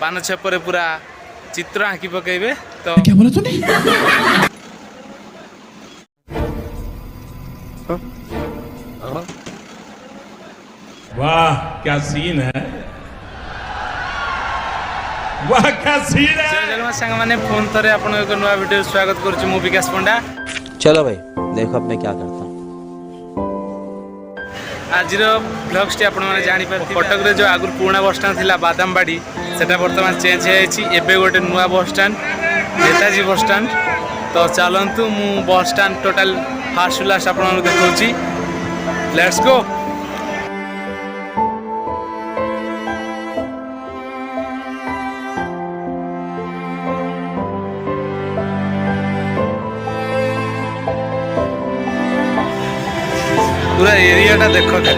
पान छेपर पूरा चित्र आंकी पकेबे। तो क्या बोला तूने? वाह क्या सीन है, वाह क्या सीन है। जय जगन्नाथ सांग माने फोन थरे आपन एक नवा वीडियो स्वागत करूछु मु विकास पंडा। चलो भाई देखो अब मैं क्या करता हूँ। आज ब्लॉग्स टी आपण माने जानि पारथि कटक रे जो आगुर पुराना बस स्टैंड थिला बादामबाड़ी सेटा वर्तमान चेंज हे छि। एबे गोटे नुवा bus stand Netaji bus stand. तो चलंतु मु bus stand total fast to last आपण देखौछि। Let's go. पूरा एरिया देख खाली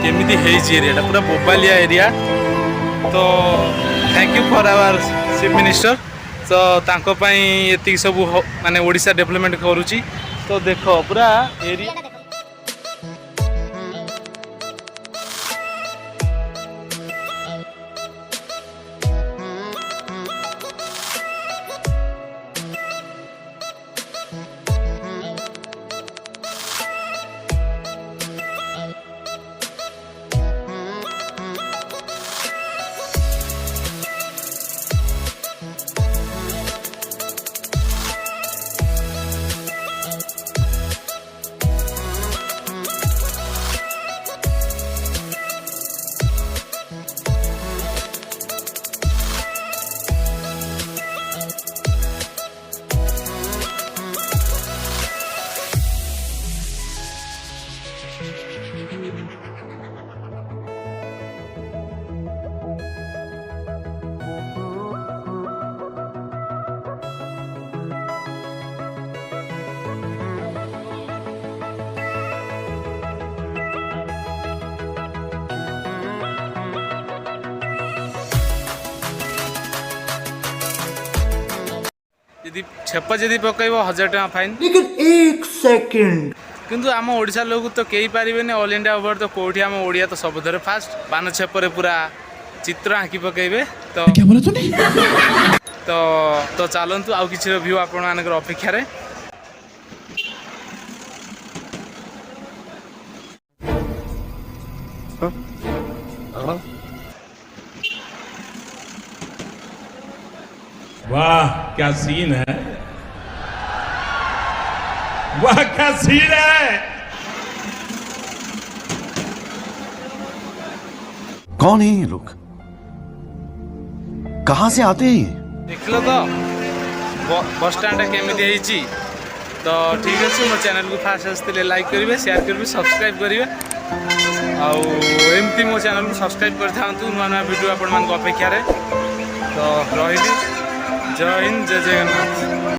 केमिति हेइछि एरिया पूरा बोबालिया एरिया। तो thank you for our chief minister. तो तांको पई एति सब माने ओडिशा डेवलपमेंट करूची। तो देखो पूरा एरिया यदि छेप जदि पकईब 1000 टका फाइन। लेकिन एक सेकंड किंतु आम ओडिशा लोग तो कई पारे ऑल इंडिया ओवर तो कौटी आम ओडिया तो सबुधरे फास्ट पान छेपर पूरा चित्र आंकी पकेबे। तो क्या बोला तूने? तो चलतु आउ किसी व्यू आपण मानकर अपेक्षा रे। वाह क्या सीन है, वाह क्या सीन है। कौन है ये लोग? कहाँ से आते हैं ये? देख लो तो बस स्टैंड केमी। तो ठीक अच्छे मो चैनल को फास्ट आसते लाइक करेंगे, शेयर करेंगे, सब्सक्राइब करेंगे। आमती मो चैनल को सब्सक्राइब कर था नुआ नुआ वीडियो आपण मान अपेक्षा रे। तो रही जय हिंद जय जगन्नाथ।